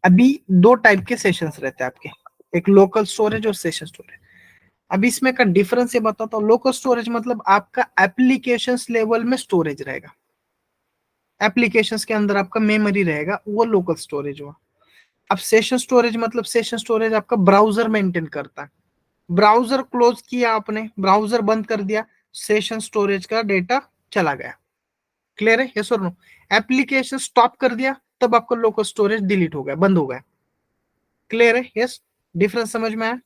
अभी दो टाइप के सेशंस रहते हैं आपके, एक लोकल स्टोरेज और सेशन स्टोरेज। अभी इसमें का डिफरेंस ये बताता हूँ। लोकल स्टोरेज मतलब आपका एप्लीकेशंस लेवल में स्टोरेज रहेगा, एप्लीकेशंस के अंदर आपका मेमोरी रहेगा, वो लोकल स्टोरेज हुआ। अब सेशन स्टोरेज मतलब सेशन स्टोरेज आपका ब्राउजर मेंटेन करता है। ब्राउजर क्लोज किया आपने, ब्राउजर बंद कर दिया, सेशन स्टोरेज का डेटा चला गया। क्लियर है, यस और नो? एप्लीकेशन स्टॉप कर दिया तब आपका लोकल स्टोरेज डिलीट हो गया, बंद हो गया। क्लियर है, यस? डिफरेंस समझ में आया?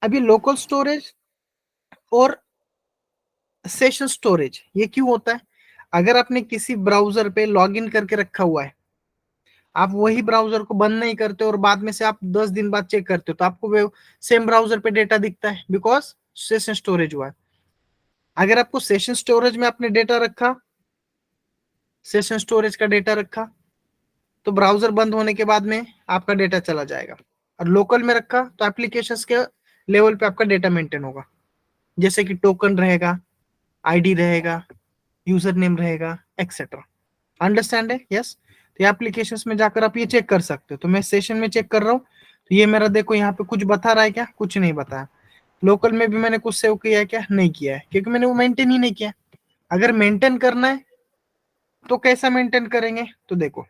अभी लोकल स्टोरेज और सेशन स्टोरेज ये क्यों होता है? अगर आपने किसी ब्राउजर पे लॉगिन करके रखा हुआ है, आप वही ब्राउजर को बंद नहीं करते और बाद में से आप 10 दिन बाद चेक करते हो, तो आपको वो सेम ब्राउजर पे डेटा दिखता है, बिकॉज सेशन स्टोरेज हुआ है। अगर आपको सेशन स्टोरेज में आपने डेटा रखा, सेशन स्टोरेज का डेटा रखा, तो ब्राउजर बंद होने के बाद में आपका डेटा चला जाएगा। और लोकल में रखा तो एप्लीकेशंस के लेवल पे आपका डेटा मेंटेन होगा, जैसे कि टोकन रहेगा, आईडी रहेगा, यूजर नेम रहेगा, एक्सेट्रा। अंडरस्टैंड है? यस। तो एप्लीकेशंस में जाकर आप ये चेक कर सकते हो। तो मैं सेशन में चेक कर रहा हूँ, तो ये मेरा देखो यहाँ पे कुछ बता रहा है क्या? कुछ नहीं बताया। लोकल में भी मैंने कुछ सेव किया है क्या? नहीं किया है, क्योंकि मैंने वो मेंटेन ही नहीं किया। अगर मेंटेन करना है तो कैसा मेंटेन करेंगे? तो देखो,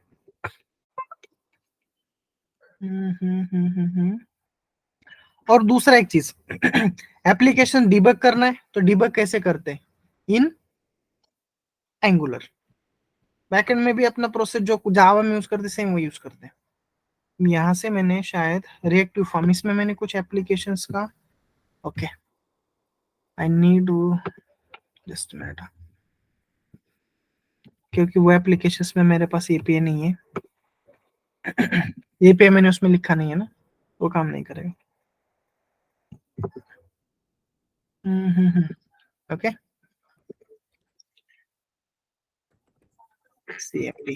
और दूसरा एक चीज, एप्लीकेशन डिबग करना है तो डिबग कैसे करते हैं? इन एंगुलर। बैकएंड में भी अपना प्रोसेस जो जावा में यूज करते सेम वो यूज करते हैं। यहाँ से मैंने शायद रिएक्टिव फॉर्म, इसमें मैंने कुछ एप्लीकेशंस का, okay I need to just minute, क्योंकि वो एप्लीकेशंस में मेरे पास एपीआई नहीं है। एपीआई मैंने उसमें लिखा नहीं है ना, वो काम नहीं करेगा। Okay, CMD.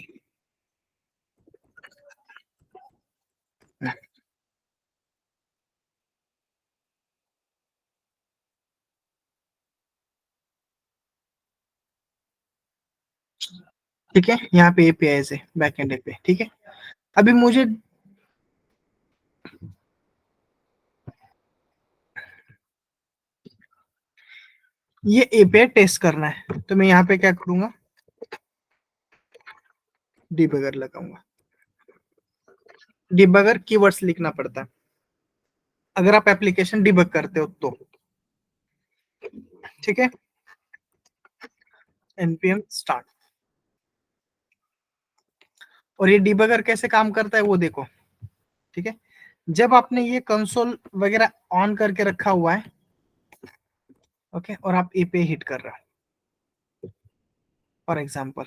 ठीक है, यहाँ पे एपीआई है, बैकएंड एपीआई। ठीक है, अभी मुझे ये एपीआई टेस्ट करना है, तो मैं यहाँ पे क्या करूंगा? डिबगर लगाऊंगा। डिबगर कीवर्ड्स लिखना पड़ता है अगर आप एप्लीकेशन डिबग करते हो तो। ठीक है, npm स्टार्ट। और ये डिबगर कैसे काम करता है वो देखो। ठीक है, जब आपने ये कंसोल वगैरह ऑन करके रखा हुआ है, ओके, और आप एपीआई हिट कर रहे हो फॉर एग्जांपल,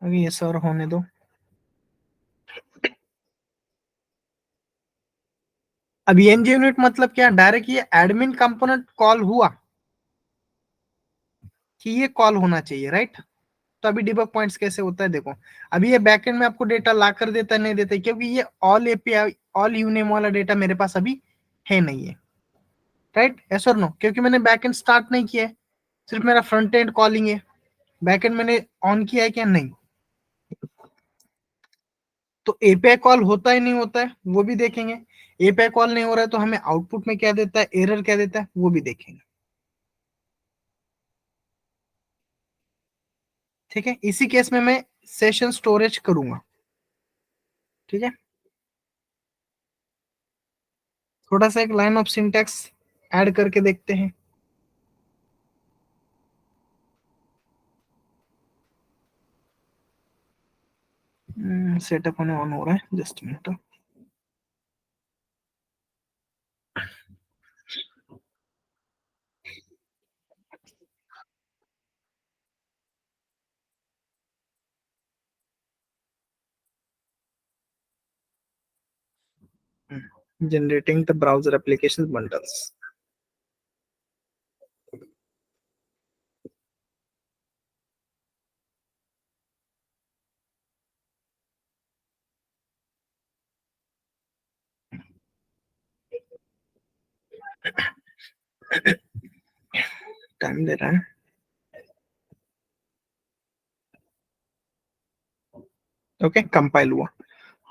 अभी ये सर होने दो। अब एनजी यूनिट मतलब क्या? डायरेक्ट ये एडमिन कंपोनेंट कॉल हुआ कि ये कॉल होना चाहिए, राइट? तो अभी डिबग पॉइंट्स कैसे होता है देखो। अभी ये बैकएंड में आपको डेटा ला कर देता है, नहीं देता है, क्योंकि ये ऑल एपीआई ऑल यूनेम वाला डेटा मेरे पास अभी है नहीं है, राइट? यस और नो? क्योंकि मैंने बैकएंड स्टार्ट नहीं किया है, सिर्फ मेरा फ्रंट एंड कॉलिंग है। बैकएंड मैंने ऑन किया है क्या? नहीं। तो एपीआई कॉल होता है नहीं होता है वो भी देखेंगे। एपीआई कॉल नहीं हो रहा है तो हमें आउटपुट में क्या देता है, एरर क्या देता है, वो भी देखेंगे। ठीक है, इसी केस में मैं सेशन स्टोरेज करूंगा। ठीक है, थोड़ा सा एक लाइन ऑफ सिंटैक्स ऐड करके देखते हैं। सेटअप होने ऑन हो रहा है, just minute. Generating the browser applications bundles. Time दे रहा है। ओके, कंपाइल हुआ।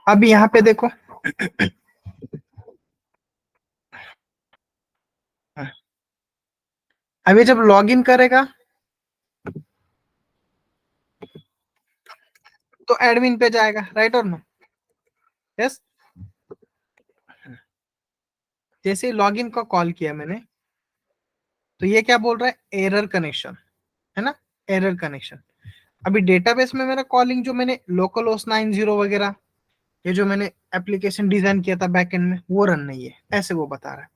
अब यहाँ पे देखो, अभी जब लॉगिन करेगा तो एडमिन पे जाएगा, राइट और नो? यस। जैसे लॉगिन का कॉल किया मैंने, तो ये क्या बोल रहा है, एरर कनेक्शन, है ना, एरर कनेक्शन। अभी डेटाबेस में मेरा कॉलिंग जो मैंने लोकल होस्ट 90 वगैरह, ये जो मैंने एप्लीकेशन डिजाइन किया था बैकएंड में, वो रन नहीं है, ऐसे वो बता रहा है।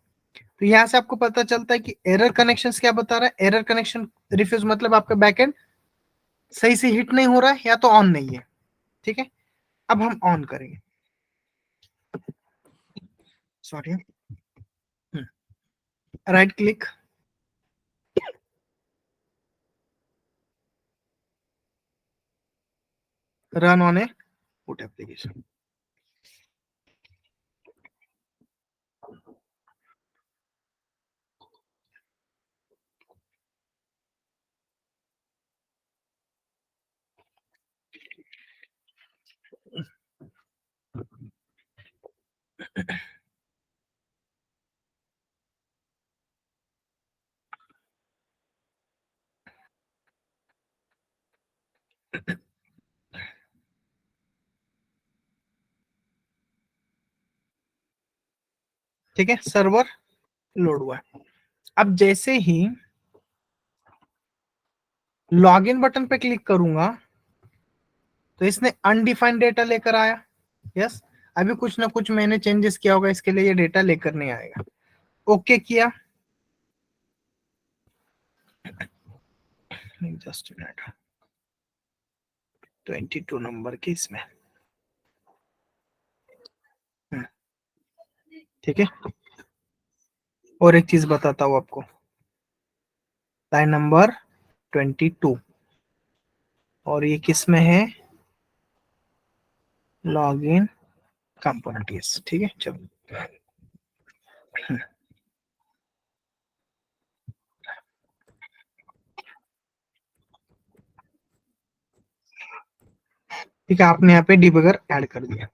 तो यहाँ से आपको पता चलता है कि एरर कनेक्शन क्या बता रहा है, एरर कनेक्शन रिफ्यूज मतलब आपका बैकएंड सही से हिट नहीं हो रहा है या तो ऑन नहीं है। ठीक है, अब हम ऑन करेंगे, sorry, right click, run on A boot application. ठीक है, सर्वर लोड हुआ है। अब जैसे ही लॉगिन बटन पे क्लिक करूंगा तो इसने अनडिफाइंड डेटा लेकर आया। यस, अभी कुछ ना कुछ मैंने चेंजेस किया होगा, इसके लिए ये डेटा लेकर नहीं आएगा। ओके किया, जस्ट मिनट, 22 नंबर की इसमें, ठीक है। और एक चीज बताता हूँ आपको, लाइन नंबर 22, और ये किस में है, लॉग इन कंपोनेंट। यस, ठीक है, चलो। ठीक है, आपने यहाँ पे डिबगर ऐड कर दिया।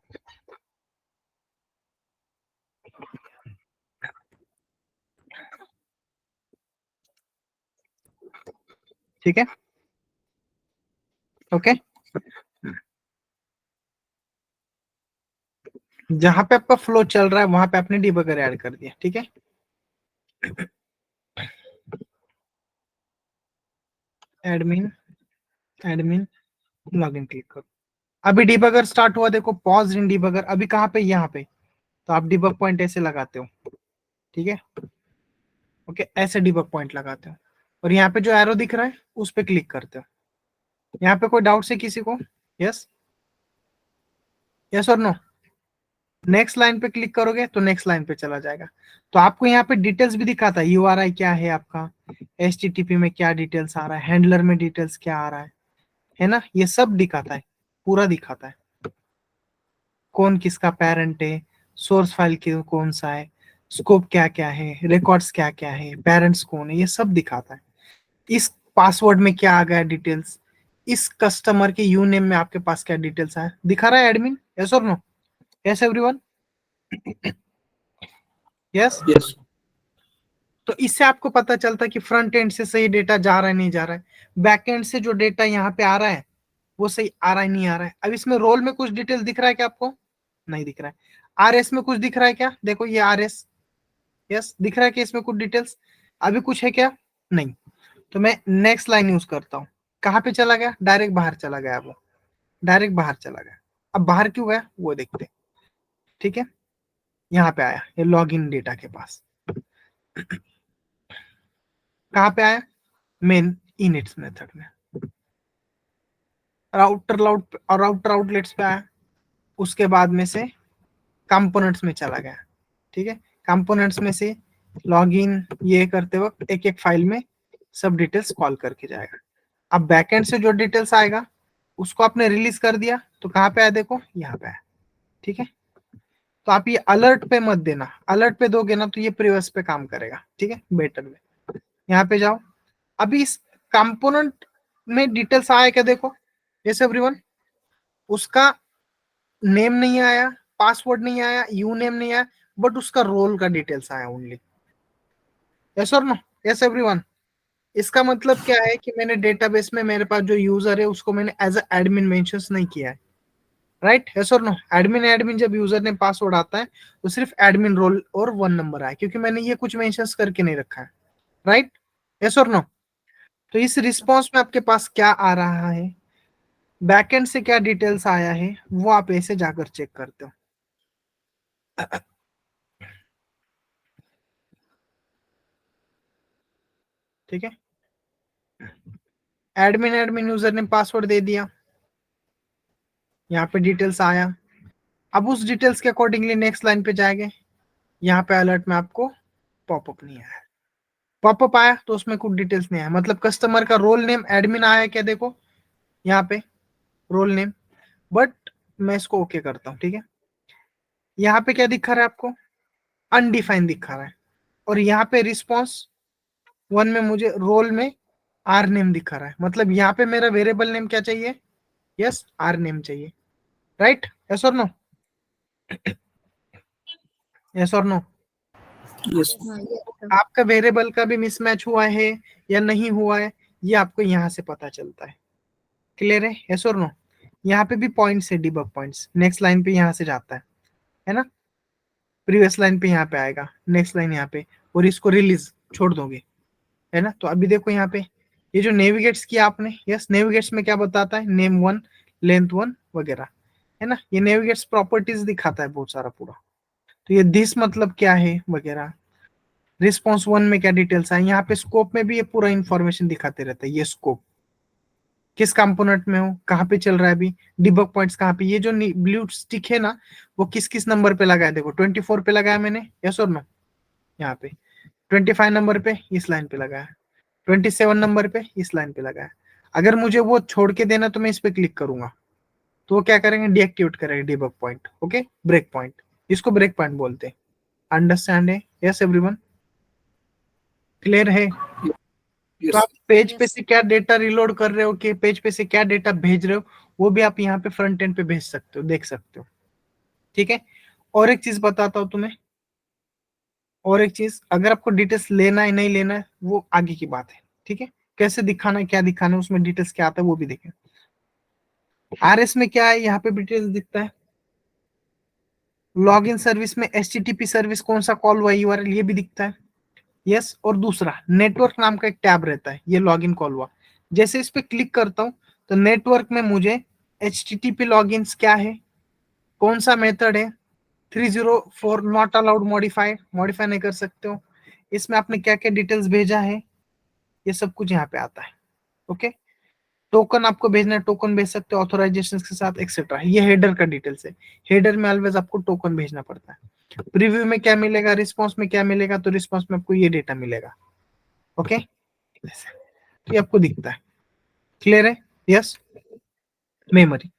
ठीक है, ओके। जहां पे आपका फ्लो चल रहा है वहां पे आपने डिबगर ऐड कर दिया। ठीक है, एडमिन, एडमिन लॉगिन क्लिक करो। अभी डिबगर स्टार्ट हुआ, देखो पॉज इन डिबगर। अभी कहाँ पे, यहाँ पे, तो आप डिबग पॉइंट ऐसे लगाते हो। ठीक है, ओके, ऐसे डिबग पॉइंट लगाते हो, और यहाँ पे जो एरो दिख रहा है उस पे क्लिक करते हो। यहाँ पे कोई डाउट है किसी को? यस, यस और नो? नेक्स्ट लाइन पे क्लिक करोगे तो नेक्स्ट लाइन पे चला जाएगा। तो आपको यहाँ पे डिटेल्स भी दिखाता है, यूआरआई क्या है आपका, एचटीटीपी में क्या डिटेल्स आ रहा है, हैंडलर में डिटेल्स क्या आ रहा है ना, ये सब दिखाता है, पूरा दिखाता है। कौन किसका पेरेंट है, सोर्स फाइल कौन सा है, स्कोप क्या क्या है, रिकॉर्ड्स क्या क्या है, पेरेंट्स कौन है, ये सब दिखाता है। इस पासवर्ड में क्या आ गया डिटेल्स, इस कस्टमर के यूनेम में आपके पास क्या डिटेल्स आया, दिखा रहा है एडमिन? यस और no? Yes everyone? Yes. Yes. तो इससे आपको पता चलता है कि फ्रंट एंड से सही डेटा जा रहा है नहीं जा रहा है, बैक एंड से जो डेटा यहाँ पे आ रहा है वो सही आ रहा है नहीं आ रहा है। अब इसमें रोल में कुछ डिटेल दिख रहा है क्या आपको? नहीं दिख रहा है। आरएस में कुछ दिख रहा है क्या? देखो ये आरएस, यस, दिख रहा है कि इसमें कुछ डिटेल्स अभी कुछ है क्या? नहीं। तो मैं नेक्स्ट लाइन यूज करता हूँ। कहाँ पे चला गया? डायरेक्ट बाहर चला गया, वो डायरेक्ट बाहर चला गया। अब बाहर क्यों गया वो देखते हैं। ठीक है, यहाँ पे आया, ये लॉग इन डेटा के पास। कहाँ पे आया? मेन इनिट्स मेथड में, राउटर आउटलेट्स पे आया। उसके बाद में से कंपोनेंट्स में चला गया। ठीक है, कंपोनेंट्स में से लॉगिन ये करते वक्त एक एक फाइल में सब डिटेल्स कॉल करके जाएगा। अब बैकएंड से जो डिटेल्स आएगा उसको आपने रिलीज कर दिया, तो कहाँ पे आया? देखो यहाँ पे आया। ठीक है, तो आप ये अलर्ट पे मत देना, अलर्ट पे दोगे ना तो ये प्रीवियस पे काम करेगा। ठीक है, बेटर में यहाँ पे जाओ। अभी इस कंपोनेंट में डिटेल्स आया क्या? देखो, यस एवरीवन, उसका नेम नहीं आया, पासवर्ड नहीं आया, यू नेम नहीं आया, बट उसका रोल का डिटेल्स आया ओनली। यस और नो? Yes everyone? इसका मतलब क्या है कि मैंने डेटाबेस में मेरे पास जो यूजर है उसको मैंने एज अ एडमिन मेंशंस नहीं किया है, राइट? यस और नो? एडमिन एडमिन जब यूजर ने पासवर्ड आता है तो सिर्फ एडमिन रोल और 1 नंबर आया, क्योंकि मैंने ये कुछ मेंशंस करके नहीं रखा है, राइट? यस और नो? तो इस रिस्पॉन्स में आपके पास क्या आ रहा है, बैकएंड से क्या डिटेल्स आया है, वो आप ऐसे जाकर चेक करते हो। ठीक है, एडमिन एडमिन यूजर ने पासवर्ड दे दिया, यहाँ पे डिटेल्स आया। अब उस डिटेल्स के अकॉर्डिंगली नेक्स्ट लाइन पे जाएंगे, यहाँ पे अलर्ट में आपको पॉपअप नहीं आया। पॉपअप आया तो उसमें कुछ डिटेल्स नहीं आया, मतलब कस्टमर का रोल नेम एडमिन आया क्या, देखो यहाँ पे रोल नेम, बट मैं इसको ओके करता हूँ। ठीक है, यहाँ पे क्या दिखा रहा है आपको, अनडिफाइंड दिखा रहा है, और यहाँ पे रिस्पॉन्स 1 में मुझे रोल में आर नेम दिखा रहा है, मतलब यहाँ पे मेरा वेरिएबल नेम क्या चाहिए, यस आर नेम चाहिए, राइट? यस और नो? यस और नो? यस आपका वेरिएबल का भी मिसमैच हुआ है या नहीं हुआ है, ये आपको यहाँ से पता चलता है। क्लियर है? यस और नो? यहाँ पे भी पॉइंट्स है, डिबग पॉइंट्स, नेक्स्ट लाइन पे यहाँ से जाता है ना? प्रीवियस लाइन पे यहाँ पे आएगा, नेक्स्ट लाइन यहाँ पे, और इसको रिलीज छोड़ दोगे, है ना? तो अभी देखो यहाँ पे ये जो नेविगेट्स किया आपने, यस नेविगेट्स में क्या बताता है, नेम 1, लेंथ 1 वगैरह, है ना? ये नेविगेट्स प्रॉपर्टीज दिखाता है बहुत सारा पूरा। तो ये दिस मतलब क्या है वगैरह, रिस्पॉन्स 1 में क्या डिटेल्स आए, यहाँ पे स्कोप में भी ये पूरा इंफॉर्मेशन दिखाते रहता है। ये स्कोप किस कंपोनेंट में हो, कहाँ पे चल रहा है अभी, डिबग पॉइंट्स कहाँ पे, ये जो ब्लू स्टिक है ना, वो किस किस नंबर पे लगाया, देखो 24 पे लगाया मैंने, यस और नो? यहाँ पे 25 नंबर पे इस लाइन पे लगाया, 27 नंबर पे इस लाइन पे लगाया। अगर मुझे वो छोड़ के देना तो मैं इस पे क्लिक करूंगा, तो वो क्या करेंगे, डीएक्टिवेट करेंगे debug point. Okay, break point, इसको ब्रेक पॉइंट बोलते हैं। अंडरस्टैंड है? Yes everyone? क्लियर है? तो आप पेज पे से क्या डेटा रिलोड कर रहे हो, कि पेज पे से क्या डेटा भेज रहे हो, वो भी आप यहाँ पे फ्रंट एंड पे भेज सकते हो, देख सकते हो। ठीक है, और एक चीज बताता हूँ तुम्हें, और एक चीज, अगर आपको डिटेल्स लेना है नहीं लेना है वो आगे की बात है। ठीक है, कैसे दिखाना है, क्या दिखाना है, उसमें डिटेल्स क्या आता है वो भी देखें। आरएस में क्या है, यहाँ पे डिटेल्स दिखता है। लॉग इन सर्विस में एचटीटीपी सर्विस कौन सा कॉल हुआ, यूआरएल ये भी दिखता है। यस, और दूसरा नेटवर्क नाम का एक टैब रहता है, ये लॉगिन कॉल हुआ। जैसे इस पे क्लिक करता हूँ तो नेटवर्क में मुझे एचटीटीपी लॉगिन्स क्या है, कौन सा मेथड है, 304 नॉट अलाउड, मॉडिफाई मॉडिफाई नहीं कर सकते हो, इसमें आपने क्या क्या डिटेल्स भेजा है, ये सब कुछ यहाँ पे आता है। ओके, टोकन आपको भेजना है, टोकन भेज सकते हो ऑथराइजेशन के साथ एक्सेट्रा। ये हेडर का डिटेल्स है, हेडर में ऑलवेज आपको टोकन भेजना पड़ता है। प्रीव्यू में क्या मिलेगा, रिस्पॉन्स में क्या मिलेगा, तो रिस्पॉन्स में आपको ये डेटा मिलेगा। ओके, तो ये आपको दिखता है। क्लियर है? यस। मेमोरी,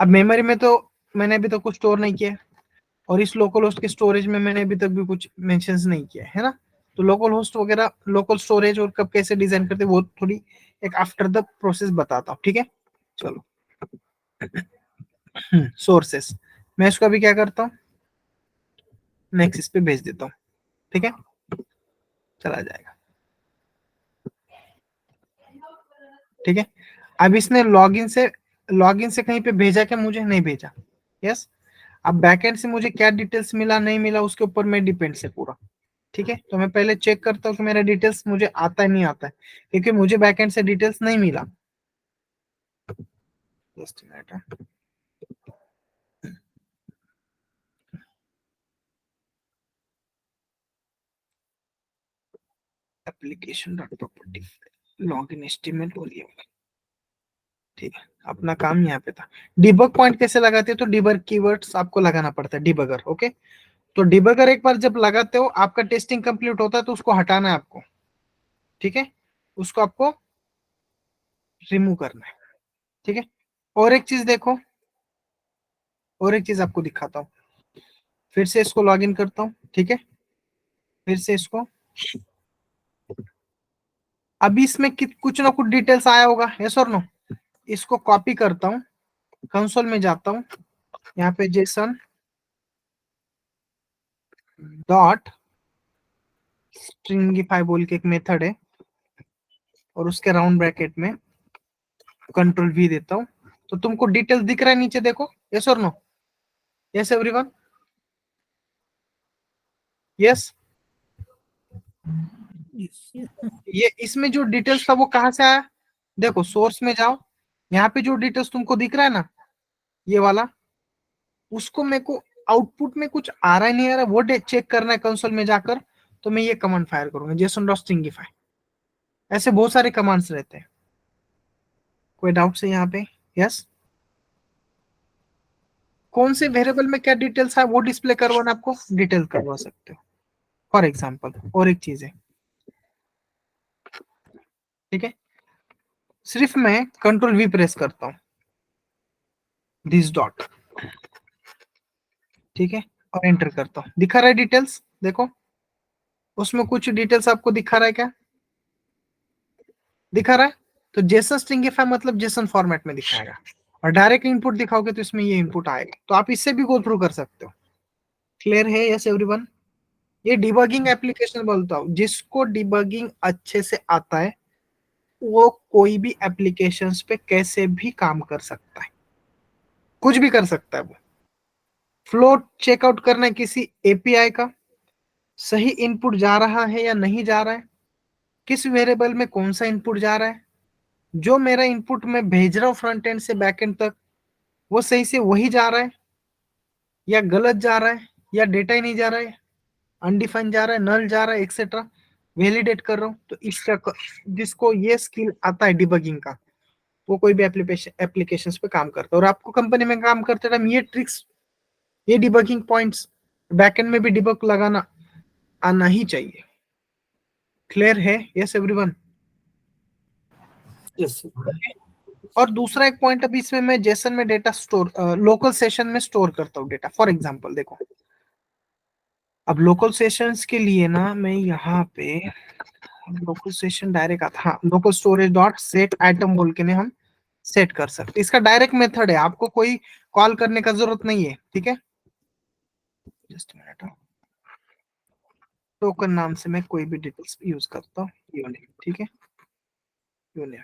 अब मेमोरी में तो मैंने अभी तक कुछ स्टोर नहीं किया है, और इस लोकल होस्ट के स्टोरेज में मैंने अभी तक भी कुछ मेंशंस नहीं किया है ना? तो लोकल होस्ट वगैरह, लोकल स्टोरेज और कब कैसे डिजाइन करते हैं वो थोड़ी एक आफ्टर द प्रोसेस बताता हूँ। ठीक है, चलो। सोर्सेस, मैं इसको अभी क्या करता हूँ, नेक्स्ट इस पे भेज देता हूँ। ठीक है, चला जाएगा। ठीक है, अब इसने लॉगिन से कहीं पे भेजा क्या, मुझे नहीं भेजा। यस, अब बैकएंड से मुझे क्या डिटेल्स मिला नहीं मिला उसके ऊपर मैं डिपेंड से पूरा। ठीक है, तो मैं पहले चेक करता हूँ कि मेरा डिटेल्स मुझे आता है नहीं आता है, क्योंकि मुझे बैकएंड से डिटेल्स नहीं मिला। Just minute, application dot property login HTML और ये, ठीक है, अपना काम यहाँ पे था। डिबग पॉइंट कैसे लगाते हैं, तो डिबग कीवर्ड्स आपको लगाना पड़ता है, डिबगर। ओके, तो डिबगर एक बार जब लगाते हो, आपका टेस्टिंग कंप्लीट होता है तो उसको हटाना है आपको। ठीक है, उसको आपको रिमूव करना है। ठीक है, और एक चीज देखो, और एक चीज आपको दिखाता हूँ, फिर से इसको लॉग इन करता हूँ। ठीक है, फिर से इसको, अभी इसमें कुछ ना कुछ डिटेल्स आया होगा, यस और नो? इसको कॉपी करता हूँ, कंसोल में जाता हूँ, यहाँ पे जेसन डॉट स्ट्रिंगिफाई बोल के एक मेथड है, और उसके राउंड ब्रैकेट में कंट्रोल वी देता हूं, तो तुमको डिटेल्स दिख रहा है नीचे, देखो, यस और नो? Yes everyone? यस? ये इसमें जो डिटेल्स था वो कहाँ से आया? देखो सोर्स में जाओ, यहाँ पे जो डिटेल्स तुमको दिख रहा है ना, ये वाला, उसको मेरे को आउटपुट में कुछ आ रहा है नहीं आ रहा है, वो चेक करना है कंसोल में जाकर, तो मैं ये कमांड फायर करूंगा, जेसन डॉट स्ट्रिंगिफाई। ऐसे बहुत सारे कमांड्स रहते हैं। कोई डाउट है यहाँ पे? यस? कौन से वेरिएबल में क्या डिटेल्स है वो डिस्प्ले करवाना, आपको डिटेल करवा सकते हो। फॉर एग्जाम्पल, और एक चीज है, ठीक है, सिर्फ मैं कंट्रोल वी प्रेस करता हूं, दिस डॉट, ठीक है, और एंटर करता हूं, दिखा रहा है डिटेल्स, देखो उसमें कुछ डिटेल्स आपको दिखा रहा है क्या? दिखा रहा है? तो जेसन स्ट्रिंगिफाई मतलब जेसन फॉर्मेट में दिखाएगा, और डायरेक्ट इनपुट दिखाओगे तो इसमें ये इनपुट आएगा, तो आप इससे भी गो थ्रू कर सकते हो। क्लियर है? Yes everyone? ये डिबगिंग एप्लीकेशन बोलता हूँ, जिसको डिबगिंग अच्छे से आता है वो कोई भी एप्लीकेशंस पे कैसे भी काम कर सकता है, कुछ भी कर सकता है वो। फ्लो चेकआउट करना है किसी एपीआई का, सही इनपुट जा रहा है या नहीं जा रहा है, किस वेरिएबल में कौन सा इनपुट जा रहा है, जो मेरा इनपुट मैं भेज रहा हूँ फ्रंट एंड से बैक एंड तक, वो सही से वही जा रहा है या गलत जा रहा है, या डेटा ही नहीं जा रहा है, अनडिफाइंड जा रहा है, नल जा रहा है, एक्सेट्रा, वैलिडेट कर रहा हूँ। तो इसका जिसको ये स्किल आता है डिबगिंग का, वो कोई भी एप्लीकेशंस पे काम करता है। और आपको कंपनी में काम करते टाइम ये ट्रिक्स, ये डिबगिंग पॉइंट्स बैकएंड में भी डिबग लगाना आना ही चाहिए। क्लियर है? Yes everyone? यस। और दूसरा एक पॉइंट, अभी इसमें मैं जेसन में डेटा स्टोर, लोकल सेशन में स्टोर करता हूँ डेटा। फॉर एग्जांपल देखो, अब लोकल सेशंस के लिए ना मैं यहाँ पे लोकल सेशन डायरेक्ट आता, हाँ, local storage dot set item बोल के ने हम सेट कर सकते। इसका डायरेक्ट मेथड है, आपको कोई कॉल करने का जरूरत नहीं है, ठीक है। जस्ट मिनट, टोकन नाम से मैं कोई भी डिटेल्स यूज करता हूँ, यूनेम, ठीक है, यूनेम,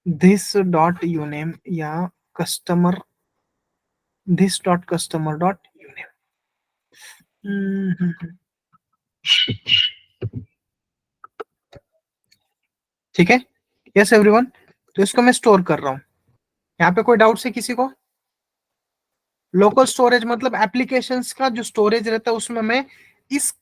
दिस डॉट यूनेम या customer, this dot customer dot uname, ठीक है। Yes everyone? तो इसको मैं स्टोर कर रहा हूँ। यहाँ पे कोई डाउट है किसी को? लोकल स्टोरेज मतलब एप्लीकेशंस का जो स्टोरेज रहता है उसमें मैं इस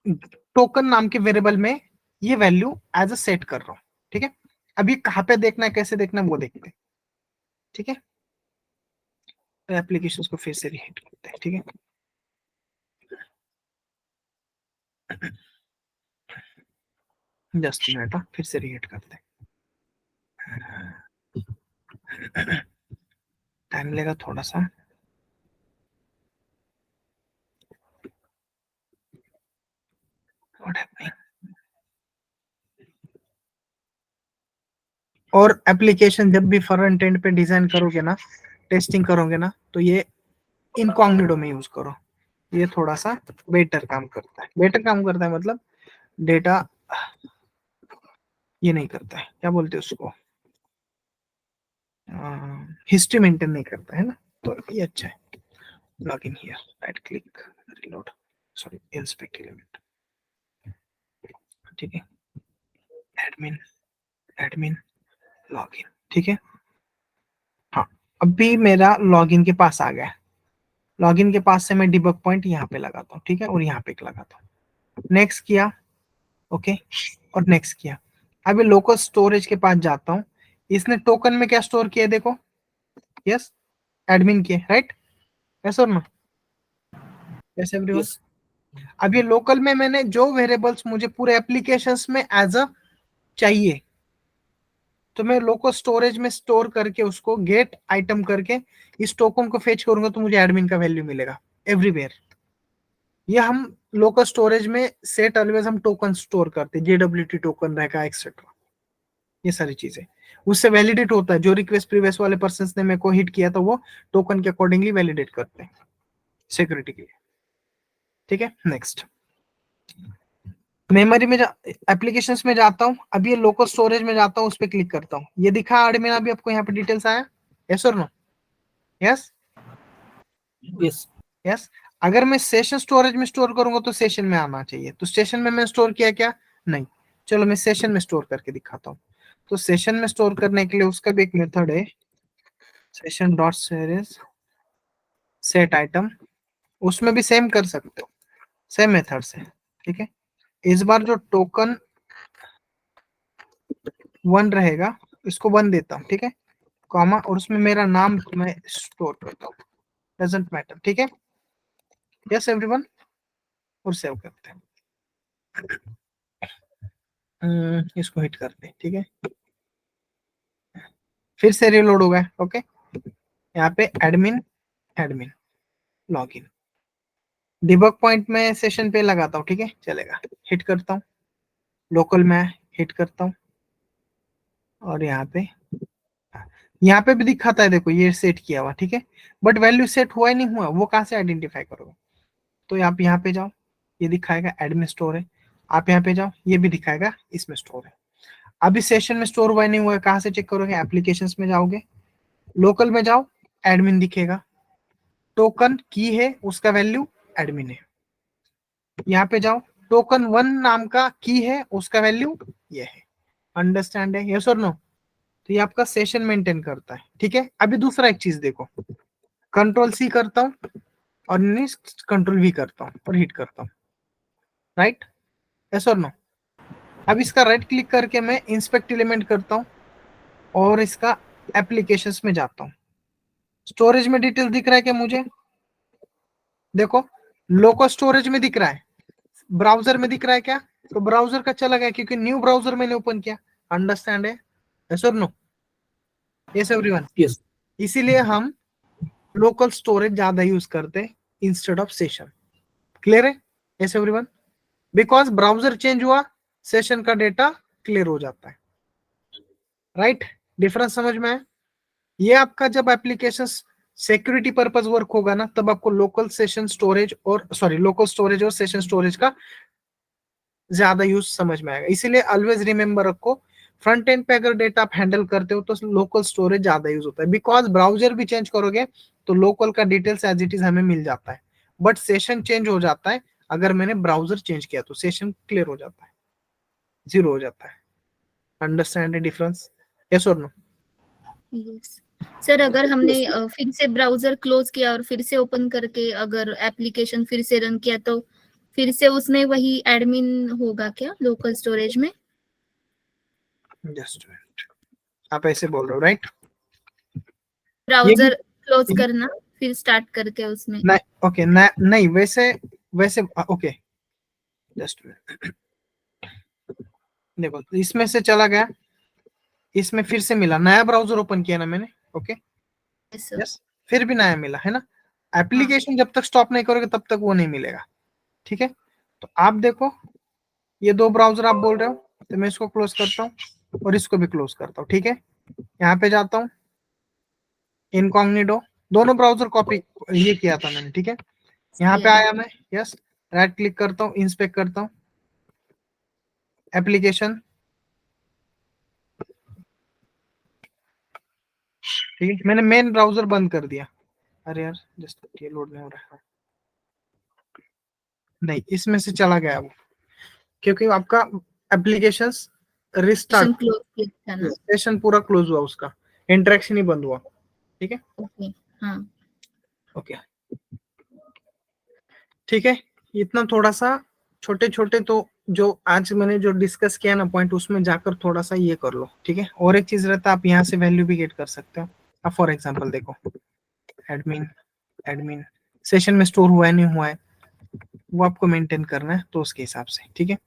टोकन नाम के वेरिएबल में ये वैल्यू एज अ सेट कर रहा हूं, ठीक है। अभी कहाँ पे देखना है, कैसे देखना है वो देखते हैं, ठीक है। तो एप्लीकेशंस को फिर से रीहिट करते हैं, ठीक है। जस्ट मिनट, फिर से रीहिट करते हैं, टाइम लेगा थोड़ा सा। What happening? और एप्लीकेशन जब भी फ्रंट एंड पे डिजाइन करोगे ना, टेस्टिंग करोगे ना, तो ये इनकॉग्निटो में यूज करो, ये थोड़ा सा बेटर काम करता है। बेटर काम करता है मतलब डेटा ये नहीं करता है, क्या बोलते हैं उसको, हिस्ट्री मेंटेन नहीं करता है ना, तो ये अच्छा है। Log in here, right click, reload, sorry, inspect element, ठीक है, एडमिन, एडमिन लॉगिन, ठीक है। हाँ, अभी मेरा लॉगिन के पास आ गया। लॉगिन के पास से मैं डिबग पॉइंट यहाँ पे लगाता हूँ, ठीक है, और यहाँ पे लगाता हूँ। नेक्स्ट किया, ओके, और नेक्स्ट किया। अभी लोकल स्टोरेज के पास जाता हूँ। इसने टोकन में क्या स्टोर किया देखो, यस, एडमिन किए, राइट, यस और नो? Yes everyone? यस। अब ये लोकल में मैंने जो वेरिएबल्स मुझे पूरे एप्लीकेशंस में एज अ चाहिए, तो मैं लोकल स्टोरेज में स्टोर करके उसको गेट आइटम करके इस टोकन को फेच करूंगा, तो मुझे एडमिन का वैल्यू मिलेगा एवरीवेयर। ये हम लोकल स्टोरेज में सेट ऑलवेज हम टोकन स्टोर करते हैं, जेडब्ल्यूटी टोकन रहेगा एक्सेट्रा। ये सारी चीजें उससे वैलिडेट होता है। जो रिक्वेस्ट प्रीवियस वाले पर्सन ने मेरे को हिट किया तो वो टोकन के अकॉर्डिंगली वैलिडेट करते हैं सिक्योरिटी के लिए। ठीक है, नेक्स्ट मेमोरी में एप्लीकेशंस में जाता हूँ। अब ये लोकल स्टोरेज में जाता हूँ, उस पर क्लिक करता हूँ। ये दिखा एडमिन अभी आपको यहाँ पे डिटेल्स आया? यस और नो? Yes yes yes. अगर मैं सेशन स्टोरेज में स्टोर करूंगा तो सेशन में आना चाहिए। तो सेशन में मैं स्टोर किया क्या? नहीं। चलो मैं सेशन में स्टोर करके दिखाता हूँ। तो सेशन में स्टोर करने के लिए उसका भी एक मेथड है, session dot series set item. उसमें भी सेम कर सकते हो, सेम मेथड से। ठीक है, इस बार जो टोकन 1 रहेगा इसको 1 देता हूँ। ठीक है, कॉमा, और उसमें मेरा नाम मैं स्टोर करता हूँ, डजंट मैटर। ठीक है, यस एवरीवन, और सेव करते हैं। इसको हिट करते हैं। ठीक है, फिर से रिलोड होगा। ओके, यहाँ पे admin admin login debug point में सेशन पे लगाता हूँ। ठीक है, चलेगा। हिट करता हूँ, लोकल में हिट करता हूँ, और यहाँ पे भी दिखाता है, देखो ये सेट किया हुआ। ठीक है, बट वैल्यू सेट हुआ ही नहीं हुआ, वो कहाँ से आइडेंटिफाई करोगे? तो आप यहाँ पे जाओ, ये दिखाएगा एडमिन स्टोर है। आप यहाँ पे जाओ, ये भी दिखाएगा इसमें स्टोर है। अभी सेशन में स्टोर हुआ नहीं हुआ है, कहाँ से चेक करोगे? एप्लीकेशंस में जाओगे, लोकल में जाओ, एडमिन दिखेगा। टोकन की है, उसका वैल्यू एडमिन है। यहाँ पे जाओ, टोकन 1 नाम का की है, उसका वैल्यू ये है। अंडरस्टैंड है? यस और नो? तो ये आपका सेशन मेंटेन करता है। ठीक है, अभी दूसरा एक चीज देखो, कंट्रोल सी करता हूँ और कंट्रोल वी करता हूँ और हिट करता हूँ, राइट? यस और नो? अब इसका राइट क्लिक करके मैं इंस्पेक्ट एलिमेंट करता हूँ और इसका एप्लीकेशंस में जाता हूँ। स्टोरेज में डिटेल दिख रहा है क्या मुझे? देखो, लोकल स्टोरेज में दिख रहा है, ब्राउजर में दिख रहा है क्या? तो ब्राउजर का चला गया क्योंकि न्यू ब्राउजर मैंने ओपन किया। अंडरस्टैंड है? यस और नो? Yes everyone? यस इसीलिए हम लोकल स्टोरेज ज्यादा यूज करते हैं इंस्टेड ऑफ सेशन। क्लियर है? Yes everyone? Because browser change हुआ, सेशन का डेटा क्लियर हो जाता है, राइट? डिफरेंस समझ में है? ये आपका जब एप्लीकेशन सिक्योरिटी पर्पज वर्क होगा ना, तब आपको लोकल सेशन स्टोरेज और लोकल स्टोरेज और सेशन स्टोरेज का ज्यादा यूज समझ में आएगा। इसीलिए ऑलवेज रिमेंबर रखो, फ्रंट एंड पे अगर डेटा आप हैंडल करते हो तो लोकल स्टोरेज ज्यादा यूज होता है। बिकॉज ब्राउजर भी चेंज करोगे तो लोकल का डिटेल्स एज इट इज हमें मिल जाता है, बट सेशन चेंज हो जाता है। अगर मैंने ब्राउजर चेंज किया तो सेशन क्लियर हो जाता है, जीरो हो जाता है। Understand the difference? यस और नो? यस सर, अगर हमने फिर से ब्राउजर क्लोज किया और फिर से ओपन करके अगर एप्लीकेशन फिर से रन किया तो फिर से उसमें वही एडमिन होगा क्या लोकल स्टोरेज में? जस्ट आप ऐसे बोल रहे हो, राइट? ब्राउजर क्लोज करना फिर स्टार्ट करके उसमें? नहीं, ओके, नहीं, वैसे वैसे ओके, जस्ट देखो, इसमें से चला गया, इसमें फिर से मिला, नया ब्राउजर ओपन किया ना मैंने। ओके, यस, फिर भी नया मिला है ना। एप्लीकेशन जब तक स्टॉप नहीं करोगे तब तक वो नहीं मिलेगा। ठीक है, तो आप देखो, ये 2 ब्राउजर आप बोल रहे हो, तो मैं इसको क्लोज करता हूँ और इसको भी क्लोज करता हूँ। ठीक है, यहाँ पे जाता हूँ, इनकॉग्निटो, दोनों ब्राउजर कॉपी ये किया था मैंने। ठीक है, यहाँ पे आया मैं, यस, राइट क्लिक करता हूँ, इंस्पेक्ट करता हूँ एप्लीकेशन। ठीक है, मैंने मेन ब्राउजर बंद कर दिया। अरे यार, जस्ट ये लोड नहीं हो रहा है। नहीं, इसमें से चला गया वो, क्योंकि आपका एप्लीकेशन रिस्टार्ट, क्लोज किया था ना? सेशन पूरा क्लोज हुआ, उसका इंटरेक्शन ही बंद हुआ। ठीक है, ओके, हाँ ओके, ठीक है। इतना थोड़ा सा छोटे छोटे, तो जो आज मैंने जो डिस्कस किया ना पॉइंट, उसमें जाकर थोड़ा सा ये कर लो। ठीक है, और एक चीज रहता है, आप यहाँ से वैल्यू भी गेट कर सकते हो। अब फॉर एग्जांपल देखो, एडमिन एडमिन सेशन में स्टोर हुआ है नहीं हुआ है, वो आपको मेंटेन करना है, तो उसके हिसाब से। ठीक है,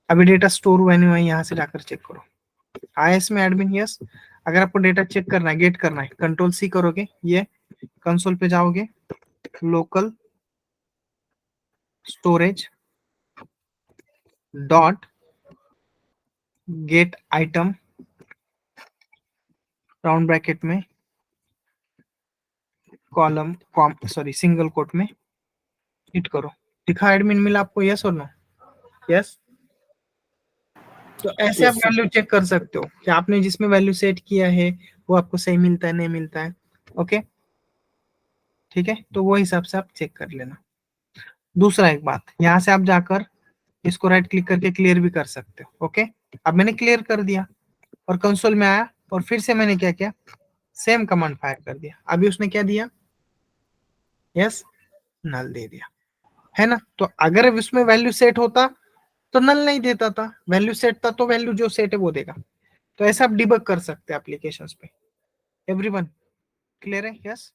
अभी डेटा स्टोर हुआ नहीं हुआ है, यहाँ से जाकर चेक करो। आया इसमें एडमिन? यस। अगर आपको डेटा चेक करना है, गेट करना है, कंट्रोल सी करोगे, ये कंसोल पे जाओगे, local storage dot gate item round bracket में कॉलम सॉरी सिंगल कोट में हिट करो, दिखा एडमिन मिला आपको, यस और नो? यस। तो ऐसे Yes, आप sir. वैल्यू चेक कर सकते हो कि आपने जिसमें वैल्यू सेट किया है वो आपको सही मिलता है नहीं मिलता है। ओके ठीक है, तो वो हिसाब से आप चेक कर लेना। दूसरा एक बात, यहाँ से आप जाकर इसको राइट क्लिक करके क्लियर भी कर सकते हो। ओके, अब मैंने क्लियर कर दिया और कंसोल में आया और फिर से मैंने क्या किया, सेम कमांड फायर कर दिया। अभी उसने क्या दिया, यस नल दे दिया, है ना? तो अगर उसमें वैल्यू सेट होता तो नल नहीं देता था, वैल्यू सेट था तो वैल्यू जो सेट है वो देगा। तो ऐसा आप डिबग कर सकते हैं एप्लीकेशंस पे। एवरीवन क्लियर है? यस।